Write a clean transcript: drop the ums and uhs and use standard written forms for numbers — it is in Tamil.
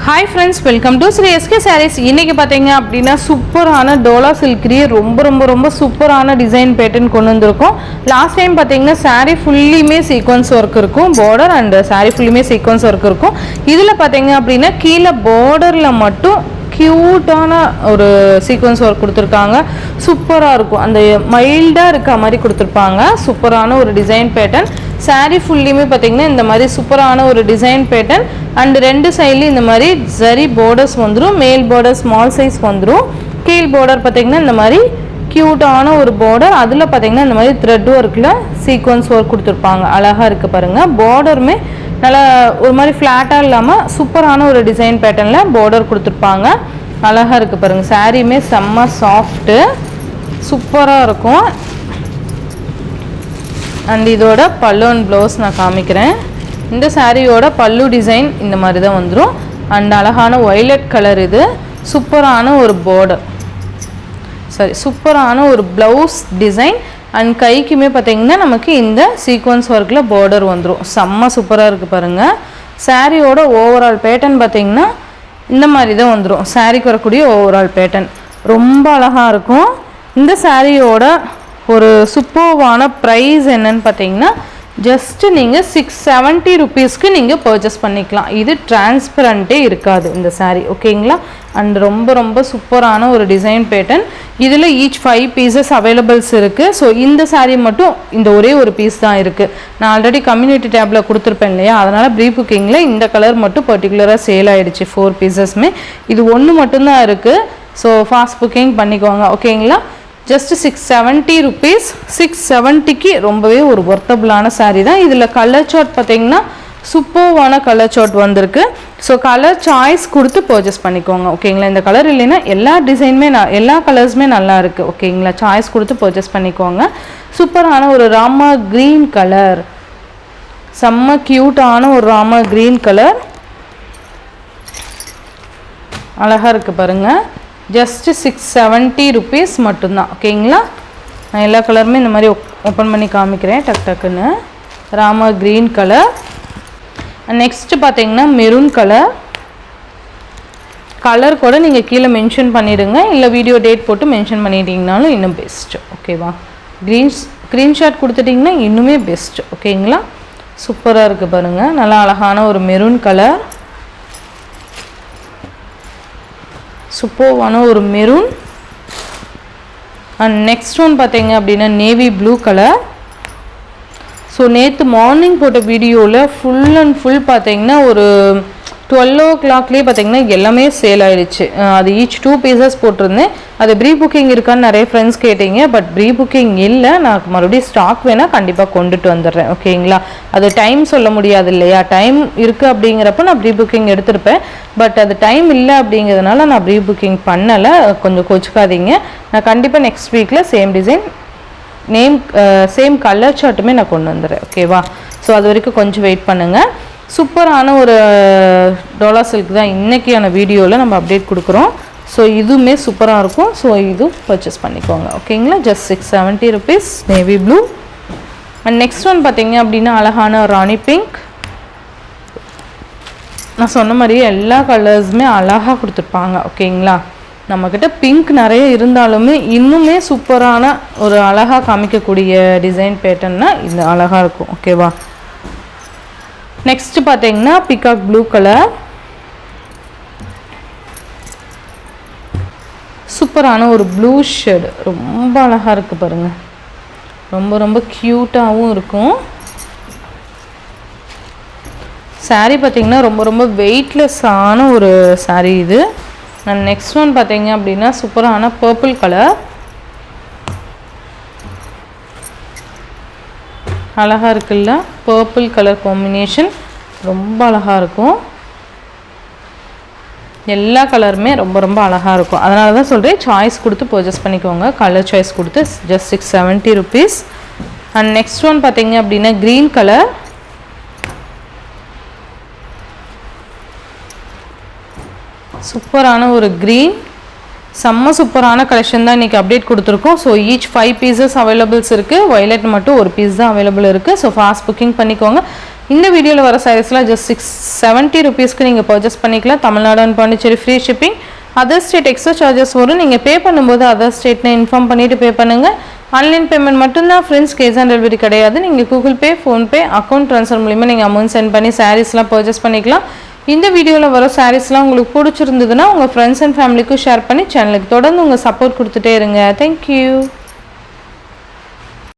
Hi friends, welcome to Sri SK Sarees. இன்னைக்கு பாத்தீங்க அப்படினா சூப்பரான டோலா சில்க்ரியே ரொம்ப சூப்பரான டிசைன் பேட்டர்ன் கொண்டு வந்திருக்கோம். லாஸ்ட் டைம் பாத்தீங்கன்னா saree ஃபுல்லியுமே சீக்வென்ஸ் வர்க் இருக்கும். border and saree ஃபுல்லியுமே சீக்வென்ஸ் வர்க் இருக்கும். இதுல பாத்தீங்க அப்படினா கீழ borderல மட்டும் கியூட்டான ஒரு சீக்வென்ஸ் ஒர்க் கொடுத்துருக்காங்க. சூப்பராக இருக்கும். அந்த மைல்டாக இருக்க மாதிரி கொடுத்துருப்பாங்க. சூப்பரான ஒரு டிசைன் பேட்டர்ன். சாரீ ஃபுல்லியுமே பார்த்தீங்கன்னா இந்த மாதிரி சூப்பரான ஒரு டிசைன் பேட்டர்ன் அண்ட் ரெண்டு சைட்லேயும் இந்த மாதிரி ஜரி பார்டர்ஸ் வந்துடும். மேல் பார்டர் ஸ்மால் சைஸ் வந்துடும். கீழ் பார்டர் பார்த்தீங்கன்னா இந்த மாதிரி க்யூட்டான ஒரு பார்டர். அதில் பார்த்தீங்கன்னா இந்த மாதிரி த்ரெட் ஒர்க்கில் சீக்வென்ஸ் ஒர்க் கொடுத்துருப்பாங்க. அழகாக இருக்குது பாருங்கள். பார்டருமே நல்லா ஒரு மாதிரி ஃப்ளாட்டாக இல்லாமல் சூப்பரான ஒரு டிசைன் பேட்டர்னில் பார்டர் கொடுத்துருப்பாங்க. அழகாக இருக்குது பாருங்கள். சாரியுமே செம்ம சாஃப்ட்டு சூப்பராக இருக்கும். அண்ட் இதோட பல்லு அண்ட் ப்ளவுஸ் நான் காமிக்கிறேன். இந்த சாரியோட பல்லு டிசைன் இந்த மாதிரி தான் வந்துடும். அண்ட் அழகான ஒய்லட் கலர். இது சூப்பரான ஒரு பார்டர், சூப்பரான ஒரு ப்ளவுஸ் டிசைன். அண்ட் கைக்குமே பார்த்தீங்கன்னா நமக்கு இந்த சீக்வன்ஸ் ஒர்க்கில் பார்டர் வந்துடும். செம்ம சூப்பராக இருக்குது பாருங்கள். சாரியோட ஓவரால் பேட்டர்ன் பார்த்தீங்கன்னா இந்த மாதிரி தான் வந்துடும். சாரிக்கு வரக்கூடிய ஓவரால் பேட்டர்ன் ரொம்ப அழகாக இருக்கும். இந்த சாரியோட ஒரு சூப்பர்வான ப்ரைஸ் என்னன்னு பார்த்தீங்கன்னா ஜஸ்ட்டு நீங்கள் 670 ருபீஸ்க்கு நீங்கள் பர்ச்சேஸ் பண்ணிக்கலாம். இது டிரான்ஸ்பரண்ட்டே இருக்காது இந்த சாரீ, ஓகேங்களா? அண்ட் ரொம்ப சூப்பரான ஒரு டிசைன் பேட்டர்ன். இதில் ஈச் 5 பீசஸ் அவைலபிள்ஸ் இருக்குது. ஸோ இந்த சாரீ மட்டும் இந்த ஒரே ஒரு பீஸ் தான் இருக்குது. நான் ஆல்ரெடி கம்யூனிட்டி டேப்பில் கொடுத்துருப்பேன் இல்லையா, அதனால் ப்ரீ புக்கிங்கில் இந்த கலர் மட்டும் பர்டிகுலராக சேல் ஆகிடுச்சு. 4 பீசஸ்மே இது ஒன்று மட்டும்தான் இருக்குது. ஸோ ஃபாஸ்ட் புக்கிங் பண்ணிக்கோங்க, ஓகேங்களா? Just 670 rupees. 670க்கு ரொம்பவே ஒரு ஒர்த்தபுளான சாரீ தான். இதில் கலர் சார்ட் பார்த்தீங்கன்னா சூப்பர்வான கலர் சார்ட் வந்திருக்கு. ஸோ கலர் சாய்ஸ் கொடுத்து பர்ச்சேஸ் பண்ணிக்கோங்க, ஓகேங்களா? இந்த கலர் இல்லைன்னா எல்லா டிசைனுமே எல்லா கலர்ஸுமே நல்லா இருக்குது, ஓகேங்களா? சாய்ஸ் கொடுத்து பர்ச்சேஸ் பண்ணிக்கோங்க. சூப்பரான ஒரு ராமா க்ரீன் கலர், செம்ம க்யூட்டான ஒரு ராமா க்ரீன் கலர். அழகாக இருக்குது பாருங்கள். ஜஸ்ட்டு 670 ருபீஸ் மட்டும்தான், ஓகேங்களா? நான் எல்லா கலருமே இந்த மாதிரி ஓப்பன் பண்ணி காமிக்கிறேன் டக்குன்னு. Rama green colour. நெக்ஸ்ட்டு பார்த்தீங்கன்னா மெரூன் கலர். கலர் கூட நீங்கள் கீழே மென்ஷன் பண்ணிவிடுங்க, இல்லை வீடியோ டேட் போட்டு மென்ஷன் பண்ணிட்டீங்கனாலும் இன்னும் பெஸ்ட்டு, ஓகேவா? ஸ்க்ரீன்ஷாட் கொடுத்துட்டிங்கன்னா இன்னுமே பெஸ்ட்டு, ஓகேங்களா? சூப்பராக இருக்குது பாருங்கள். நல்லா அழகான ஒரு மெரூன் கலர், சூப்பர்வான ஒரு மெரூன். அண்ட் நெக்ஸ்ட் ஒன் பார்த்தீங்க அப்படின்னா நேவி ப்ளூ கலர். ஸோ நேற்று மார்னிங் போட்ட வீடியோவில் ஃபுல் அண்ட் ஃபுல் பார்த்தீங்கன்னா ஒரு 12 o'clock பார்த்தீங்கன்னா எல்லாமே சேல் ஆகிடுச்சு. அது ஈச் 2 பீசஸ் போட்டிருந்தேன். அது ப்ரீ புக்கிங் இருக்கான்னு நிறைய ஃப்ரெண்ட்ஸ் கேட்டீங்க. பட் ப்ரீ புக்கிங் இல்லை. நான் மறுபடியும் ஸ்டாக் வேணால் கண்டிப்பாக கொண்டுட்டு வந்துடுறேன், ஓகேங்களா? அது டைம் சொல்ல முடியாது இல்லையா? டைம் இருக்குது அப்படிங்கிறப்ப நான் ப்ரீ புக்கிங் எடுத்திருப்பேன். பட் அது டைம் இல்லை அப்படிங்கிறதுனால நான் ப்ரீ புக்கிங் பண்ணலை. கொஞ்சம் கோச்சிக்காதீங்க. நான் கண்டிப்பாக நெக்ஸ்ட் வீக்கில் சேம் டிசைன் சேம் கலர் சார்ட்டுமே நான் கொண்டு வந்துடுறேன், ஓகேவா? ஸோ அது வரைக்கும் கொஞ்சம் வெயிட் பண்ணுங்கள். சூப்பரான ஒரு டோலா சில்க் தான் இன்றைக்கியான வீடியோவில் நம்ம அப்டேட் கொடுக்குறோம். ஸோ இதுவுமே சூப்பராக இருக்கும். ஸோ இதுவும் பர்ச்சேஸ் பண்ணிக்கோங்க, ஓகேங்களா? Just 670 rupees navy blue. And next one பார்த்தீங்க அப்படின்னா அழகான ராணி பிங்க். நான் சொன்ன மாதிரியே எல்லா கலர்ஸுமே அழகாக கொடுத்துருப்பாங்க, ஓகேங்களா? நம்மக்கிட்ட பிங்க் நிறைய இருந்தாலுமே இன்னுமே சூப்பரான ஒரு அழகாக காமிக்கக்கூடிய டிசைன் பேட்டர்ன்னா இது அழகாக இருக்கும், ஓகேவா? நெக்ஸ்ட் பார்த்தீங்கன்னா பிகாக் ப்ளூ கலர். சூப்பரான ஒரு ப்ளூ ஷேடு, ரொம்ப அழகாக இருக்குது பாருங்கள். ரொம்ப க்யூட்டாகவும் இருக்கும். சாரீ பார்த்தீங்கன்னா ரொம்ப வெயிட்லெஸ்ஸான ஒரு சாரீ இது. அண்ட் நெக்ஸ்ட் ஒன் பார்த்தீங்க அப்படின்னா சூப்பரான பர்பிள் கலர். அழகாக இருக்குல்ல? பர்பிள் கலர் காம்பினேஷன் ரொம்ப அழகாக இருக்கும். எல்லா கலருமே ரொம்ப அழகாக இருக்கும். அதனால தான் சொல்கிறேன், சாய்ஸ் கொடுத்து பர்ச்சேஸ் பண்ணிக்கோங்க. கலர் சாய்ஸ் கொடுத்து just 670 rupees. And next one பார்த்தீங்க அப்படின்னா க்ரீன் கலர். சூப்பரான ஒரு க்ரீன். செம்ம சூப்பரான கலெக்ஷன் தான் இன்றைக்கி அப்டேட் கொடுத்துருக்கோம். ஸோ ஈச் 5 பீசஸ் அவைலபிள்ஸ் இருக்குது. வயலட் மட்டும் ஒரு பீஸ் தான் அவைலபிள் இருக்குது. ஸோ ஃபாஸ்ட் புக்கிங் பண்ணிக்கோங்க. இந்த வீடியோவில் வர சாரீஸ்லாம் ஜஸ்ட் 670 ருபீஸ்க்கு நீங்கள் பர்ச்சேஸ் பண்ணிக்கலாம். Tamil Nadu and Pondicherry free shipping. Other state extra charges வரும். நீங்கள் பே பண்ணும்போது அதர் ஸ்டேட்னு இன்ஃபார்ம் பண்ணிவிட்டு பே பண்ணுங்கள். ஆன்லைன் பேமெண்ட் மட்டும்தான் ஃப்ரெண்ட்ஸ், கேஷ் ஆன் டெலிவரி கிடையாது. நீங்கள் Google Pay, PhonePe, account transfer மூலிமா நீங்கள் அமௌண்ட் சென்ட் பண்ணி சாரீஸ்லாம் பர்ச்சேஸ் பண்ணிக்கலாம். இந்த வீடியோவில் வர சாரீஸ்லாம் உங்களுக்கு பிடிச்சிருந்ததுன்னா உங்கள் ஃப்ரெண்ட்ஸ் அண்ட் ஃபேமிலிக்கும் ஷேர் பண்ணி சேனலுக்கு தொடர்ந்து உங்கள் சப்போர்ட் கொடுத்துட்டே இருங்க. தேங்க்யூ.